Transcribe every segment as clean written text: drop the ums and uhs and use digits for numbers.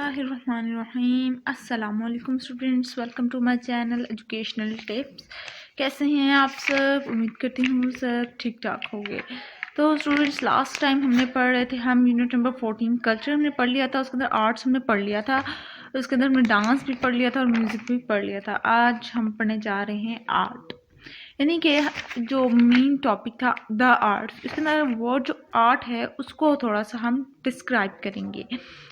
बिस्मिल्लाहिर्रहमानिर्रहीम। अस्सलामुअलैकुम students, welcome to my channel educational tips. कैसे हैं आप सब? उम्मीद करती हूँ सब ठीक ठाक होंगे। तो स्टूडेंट्स, लास्ट टाइम हमने पढ़ रहे थे, हम यूनिट नंबर 14 कल्चर हमने पढ़ लिया था, उसके अंदर आर्ट्स हमने पढ़ लिया था, उसके अंदर हमने डांस भी पढ़ लिया था और म्यूज़िक भी पढ़ लिया था। आज हम पढ़ने जा रहे हैं आर्ट, यानी कि जो मेन टॉपिक था द आर्ट। इसके अंदर वो जो आर्ट है उसको थोड़ा सा हम डिस्क्राइब करेंगे,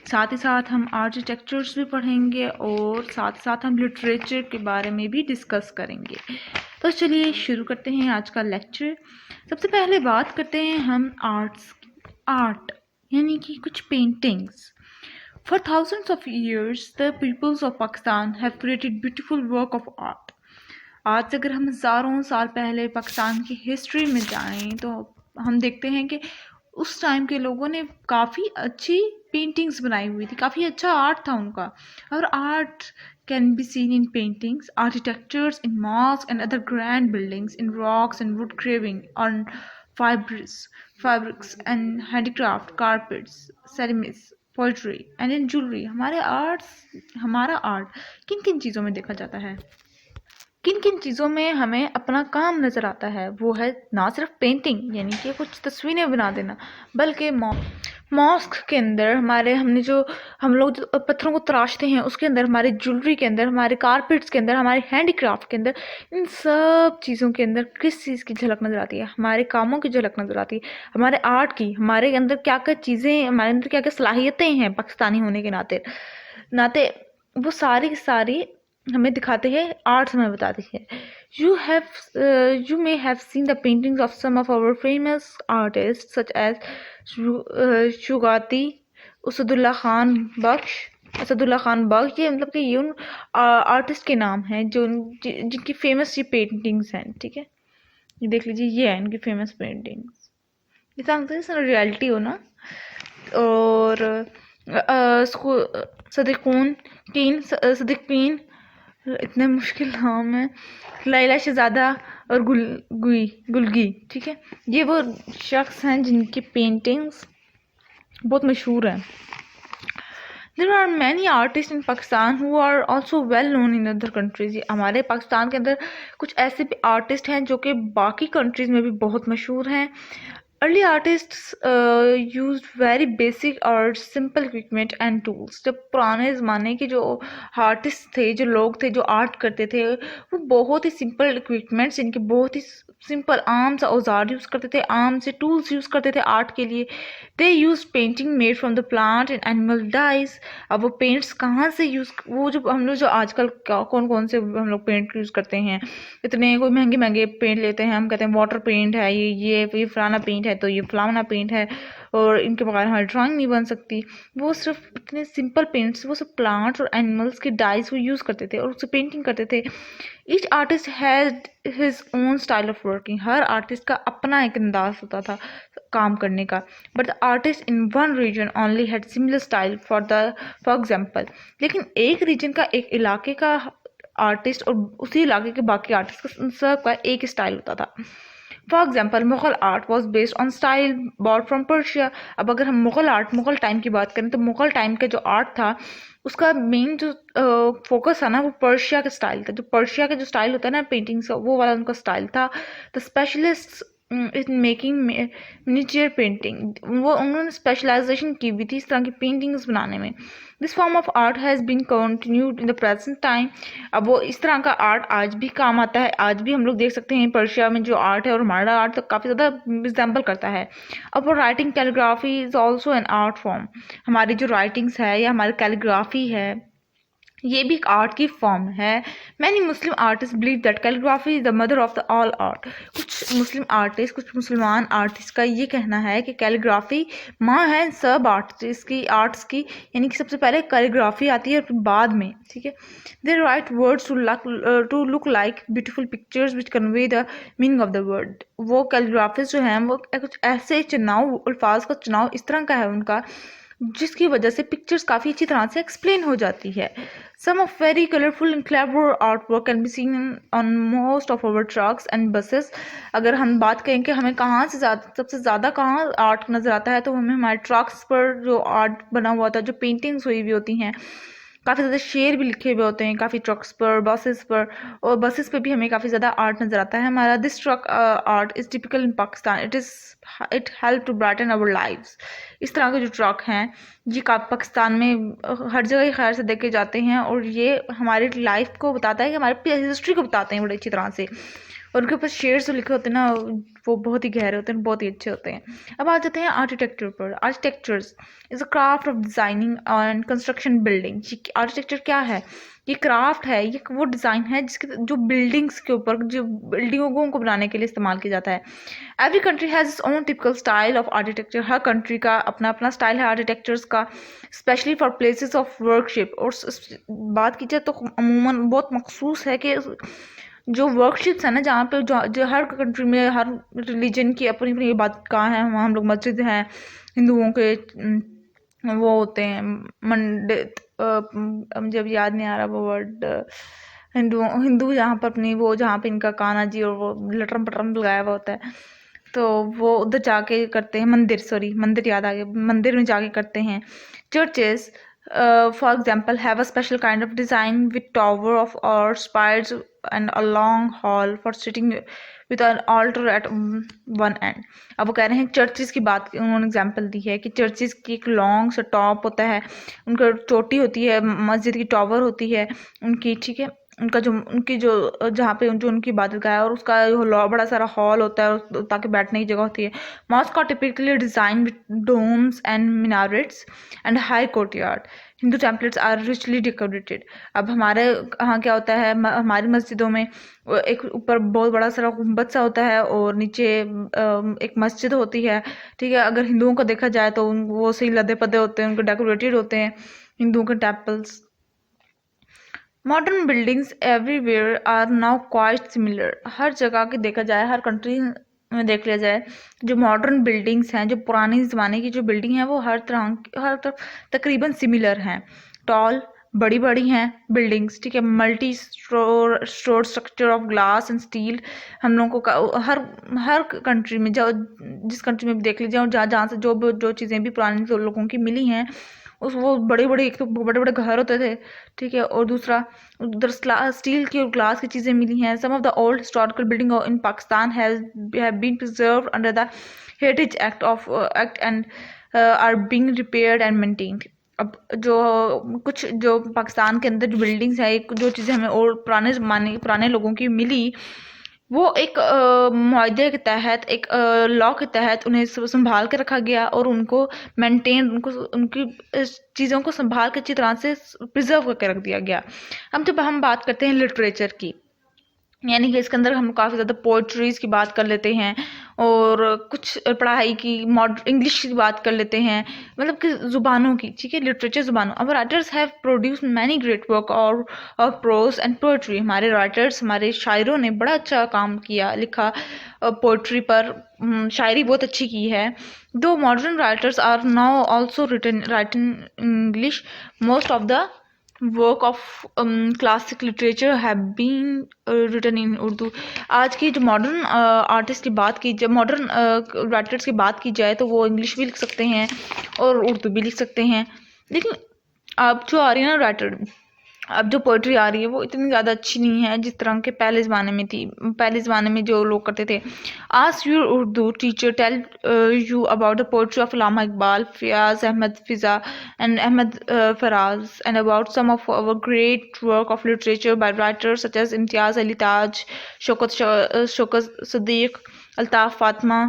साथ ही साथ हम आर्किटेक्चर्स भी पढ़ेंगे और साथ साथ हम लिटरेचर के बारे में भी डिस्कस करेंगे। तो चलिए शुरू करते हैं आज का लेक्चर। सबसे पहले बात करते हैं हम आर्ट यानी कि कुछ paintings. For thousands of years, the peoples of Pakistan have created beautiful work of art. आज से अगर हम हज़ारों साल पहले पाकिस्तान की हिस्ट्री में जाएं तो हम देखते हैं कि उस टाइम के लोगों ने काफ़ी अच्छी पेंटिंग्स बनाई हुई थी, काफ़ी अच्छा आर्ट था उनका। और art can be seen in paintings, architectures, in mosque and other grand buildings, in rocks and would craving, on fabrics and handicraft, carpets, ceramics, poetry and in jewellery. हमारा आर्ट किन किन चीज़ों में देखा जाता है, किन किन चीज़ों में हमें अपना काम नज़र आता है? वो है ना सिर्फ पेंटिंग यानी कि कुछ तस्वीरें बना देना, बल्कि मॉस्क के अंदर हम लोग जो पत्थरों को तराशते हैं उसके अंदर, हमारे ज्वेलरी के अंदर, हमारे कारपेट्स के अंदर, हमारे हैंडीक्राफ्ट के अंदर, इन सब चीज़ों के अंदर किस चीज़ की झलक नज़र आती है? हमारे कामों की झलक नज़र आती है, हमारे आर्ट की। हमारे अंदर क्या क्या चीज़ें, हमारे अंदर क्या क्या सलाहियतें हैं पाकिस्तानी होने के नाते वो सारी की सारी हमें दिखाते हैं, आर्ट्स हमें बताती है। You may have seen the paintings of some of our famous artists such as शुगाती, Asadullah Khan बख्श। ये मतलब कि ये उन आर्टिस्ट के नाम हैं जिनकी फेमस ये पेंटिंग्स हैं। ठीक है, ये देख लीजिए, ये है इनकी फेमस पेंटिंग्स। ये सांगते रियलिटी हो ना। और सदीकीन, इतने मुश्किल नाम है, लैला शहजादा और गुलगी। ठीक है, ये वो शख्स हैं जिनकी पेंटिंग्स बहुत मशहूर हैं। There are many artists in Pakistan who are also well known in other countries. हमारे पाकिस्तान के अंदर कुछ ऐसे भी आर्टिस्ट हैं जो कि बाकी कंट्रीज में भी बहुत मशहूर हैं। Early artists used very basic और सिंपल इक्विपमेंट एंड टूल्स। जब पुराने ज़माने के जो आर्टिस्ट थे, जो लोग थे, जो आर्ट करते थे, वो बहुत ही सिंपल इक्विपमेंट्स, इनके बहुत ही सिंपल आम सा औजार यूज़ करते थे, आम से टूल्स यूज़ करते थे आर्ट के लिए। They use painting made from the plant and animal dyes. अब वो पेंट्स कहाँ से वो जो हम लोग जो आजकल कौन कौन से हम लोग पेंट यूज़ करते हैं, इतने कोई महंगे महंगे पेंट लेते हैं, हम कहते हैं वाटर पेंट है, ये फलाना पेंट है, तो ये फलाना पेंट है, और इनके बगैर हमारी ड्राइंग नहीं बन सकती। वो सिर्फ इतने सिंपल पेंट्स, वो सब प्लांट्स और एनिमल्स के डाइज वो यूज़ करते थे और उससे पेंटिंग करते थे। Each artist has his own style of working. हर आर्टिस्ट का अपना एक अंदाज होता था काम करने का। But the artist in one region only had similar style for example. लेकिन एक रीजन का, एक इलाके का आर्टिस्ट और उसी इलाके के बाकी आर्टिस्ट का सबका एक स्टाइल होता था। For example, Mughal art was based on style borrowed from Persia. अब अगर हम मुगल टाइम की बात करें तो मुगल टाइम का जो आर्ट था उसका मेन जो फोकस था ना, वो पर्शिया का स्टाइल था। जो पर्शिया का जो स्टाइल होता है ना पेंटिंग्स का, वो वाला उनका स्टाइल था। The specialist in making miniature painting, वो उन्होंने स्पेशलाइजेशन की भी थी इस तरह की पेंटिंग्स बनाने में। This form of art has been continued in the present time. अब वो इस तरह का आर्ट आज भी काम आता है, आज भी हम लोग देख सकते हैं पर्शिया में जो आर्ट है और हमारा आर्ट तो काफ़ी ज़्यादा रिजेंबल करता है। अब वो writing calligraphy is also an art form. हमारी जो राइटिंग्स है या हमारी कैलीग्राफी है, ये भी एक आर्ट की फॉर्म है। Many Muslim artist believe that calligraphy is the mother of the all art. कुछ मुस्लिम आर्टिस्ट, कुछ मुसलमान आर्टिस्ट का ये कहना है कि कैलीग्राफी माँ है सब आर्ट्स की, यानी कि सबसे पहले कैलीग्राफी आती है और फिर बाद में। ठीक है, they write words to look like beautiful pictures which convey the meaning of the word. वो कैलीग्राफिस्ट जो हैं वो कुछ ऐसे अल्फाज का चुनाव इस तरह का है उनका जिसकी वजह से पिक्चर्स काफ़ी अच्छी तरह से एक्सप्लेन हो जाती है। Some of very colourful and clever art work can be seen on most of our trucks and buses. अगर हम बात करें कि हमें कहाँ से सबसे ज़्यादा कहाँ आर्ट नज़र आता है, तो हमें हमारे ट्रक्स पर जो आर्ट बना हुआ होता है, जो पेंटिंग्स हुई हुई होती हैं, काफ़ी ज़्यादा शेर भी लिखे हुए होते हैं काफ़ी ट्रक्स पर, बसेस पर, और बसेस पे भी हमें काफ़ी ज़्यादा आर्ट नज़र आता है हमारा। This truck art is typical in Pakistan, it help to brighten our lives. इस तरह के जो ट्रक हैं ये पाकिस्तान में हर जगह खैर से देखे जाते हैं, और ये हमारी लाइफ को बताता है कि हमारी हिस्ट्री को बताते हैं बड़ी अच्छी तरह से। और उनके ऊपर शेड्स जो लिखे होते हैं ना, वो बहुत ही गहरे होते हैं, बहुत ही अच्छे होते हैं। अब आ जाते हैं आर्किटेक्चर पर। Architectures is a craft of designing and construction building. Architecture क्या है? ये क्राफ्ट है, ये वो डिज़ाइन है जिसके जो बिल्डिंग्स के ऊपर, जो बिल्डिंगों को बनाने के लिए इस्तेमाल किया जाता है। Every country has its own typical style of architecture. Her country का अपना अपना स्टाइल है आर्किटेक्चर्स का, specially for places of worship. और बात की जाए तो अमूमन बहुत मखसूस है कि जो वर्कशिप्स है ना, जहाँ पे जो हर कंट्री में हर रिलीजन की अपनी अपनी इबादत गाह है, वहाँ हम लोग मस्जिद हैं हिंदुओं के, वो होते हैं मंदिर, मुझे अब याद नहीं आ रहा वो वर्ड, हिंदू जहाँ पर अपनी वो, जहाँ पे इनका कान्हा जी और वो लटरम पटरम लगाया हुआ होता है, तो वो उधर जाके करते हैं। मंदिर याद आ गया, मंदिर में जाके करते हैं। Churches for example have a special kind of design with tower of or spires and a long hall for sitting with an altar at one end. अब वो कह रहे हैं चर्चेस की बात, उन्होंने एग्जांपल दी है कि चर्चेस की एक लॉन्ग सा टॉप होता है, उनका चोटी होती है, मस्जिद की टॉवर होती है उनकी, ठीक है, उनका जो उनकी जो जहाँ पे जो उनकी इबादत गाह है, और उसका बड़ा सारा हॉल होता है ताकि बैठने की जगह होती है। Mosques are typically design with domes and minarets and high courtyard. Hindu templates are richly decorated. अब हमारे यहाँ क्या होता है, हमारी मस्जिदों में एक ऊपर बहुत बड़ा सारा गुंबद सा होता है और नीचे एक मस्जिद होती है, ठीक है। अगर हिंदुओं का देखा जाए तो वो सही लदे पदे होते हैं, उनके डेकोरेटेड होते हैं हिंदुओं के temples. Modern buildings everywhere are now quite similar. हर जगह की देखा जाए, हर कंट्री में देख लिया जाए, जो मॉडर्न बिल्डिंग्स हैं, जो पुराने ज़माने की जो बिल्डिंग है, वो हर तरफ तकरीबन सिमिलर हैं। टॉल, बड़ी बड़ी हैं बिल्डिंग्स, ठीक है। Multi store structure of glass and steel. हम लोगों को हर कंट्री में जाओ, जिस कंट्री में भी देख लीजिए, और जहाँ से जो चीज़ें भी पुराने लोगों की मिली हैं, वो बड़े बड़े, एक तो बड़े बड़े घर होते थे, ठीक है, और दूसरा उधर स्टील की और ग्लास की चीज़ें मिली हैं। Some of the old historical building in Pakistan have been preserved under the heritage act and are being repaired and maintained. अब कुछ जो पाकिस्तान के अंदर जो बिल्डिंग्स है, जो चीज़ें हमें और पुराने लोगों की मिली, वो एक मुआहदे के तहत, एक लॉ के तहत उन्हें संभाल के रखा गया, और उनको मेंटेन, उनकी चीज़ों को संभाल के अच्छी तरह से प्रिजर्व करके रख दिया गया। जब हम बात करते हैं लिटरेचर की, यानी कि इसके अंदर हम काफ़ी ज़्यादा पोइट्रीज़ की बात कर लेते हैं, और कुछ पढ़ाई की इंग्लिश की बात कर लेते हैं, मतलब कि ज़ुबानों की, ठीक है, लिटरेचर ज़ुबानों। Our writers have produce many great work or prose and poetry. हमारे राइटर्स, हमारे शायरों ने बड़ा अच्छा काम किया, लिखा पोइट्री पर, शायरी बहुत अच्छी की है। दो modern writers are now also write in English, most of the work of classic literature have been written in Urdu. आज की जो मॉडर्न आर्टिस्ट की बात की जाए, मॉडर्न राइटर्स की बात की जाए, तो वो इंग्लिश भी लिख सकते हैं और उर्दू भी लिख सकते हैं। लेकिन अब जो आ रही है ना राइटर, अब जो पोइट्री आ रही है, वो इतनी ज़्यादा अच्छी नहीं है जिस तरह के पहले ज़माने में थी। पहले ज़माने में जो लोग करते थे, ask your Urdu teacher tell you about the poetry of Allama Iqbal, Fayaz Ahmad Fiza and Ahmad Faraz, and about some of our great work of literature by writers such as Imtiaz Ali Taj, Shaukat Sadiq, Altaf Fatima,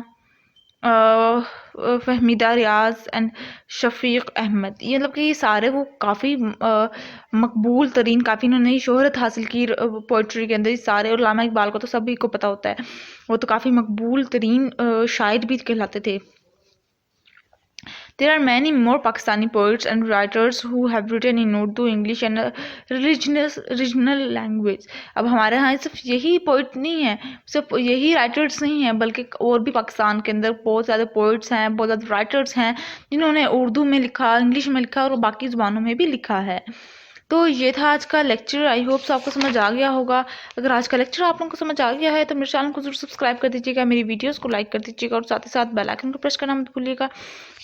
Fahmida Riaz and Shafiq Ahmad. ये मतलब कि ये सारे वो काफ़ी मकबूल तरीन, काफ़ी इन्होंने शोहरत हासिल की पोइट्री के अंदर, ये सारे। और अल्लामा इकबाल को तो सभी को पता होता है, वो तो काफ़ी मकबूल तरीन शायर भी कहलाते थे। There are many more Pakistani poets and writers who have written in Urdu, English and regional language. अब हमारे यहाँ सिर्फ यही पोइट नहीं है, सिर्फ यही राइटर्स नहीं है, बल्कि और भी पाकिस्तान के अंदर बहुत ज़्यादा पोइट्स हैं, बहुत ज़्यादा राइटर्स हैं जिन्होंने उर्दू में लिखा, इंग्लिश में लिखा और बाकी ज़ुबानों में भी लिखा है। तो ये था आज का लेक्चर। आई होप आपको समझ आ गया होगा। अगर आज का लेक्चर आप लोगों को समझ आ गया है तो मेरे चैनल को जरूर सब्सक्राइब कर दीजिएगा, मेरी वीडियोस को लाइक कर दीजिएगा और साथ ही साथ बेल आइकन को प्रेस करना मत भूलिएगा,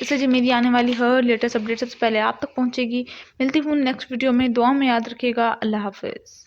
इससे जो मेरी आने वाली हर लेटेस्ट अपडेट सबसे पहले आप तक पहुंचेगी। मिलती हूँ नेक्स्ट वीडियो में, दुआ में याद रखिएगा। अल्लाह हाफिज़।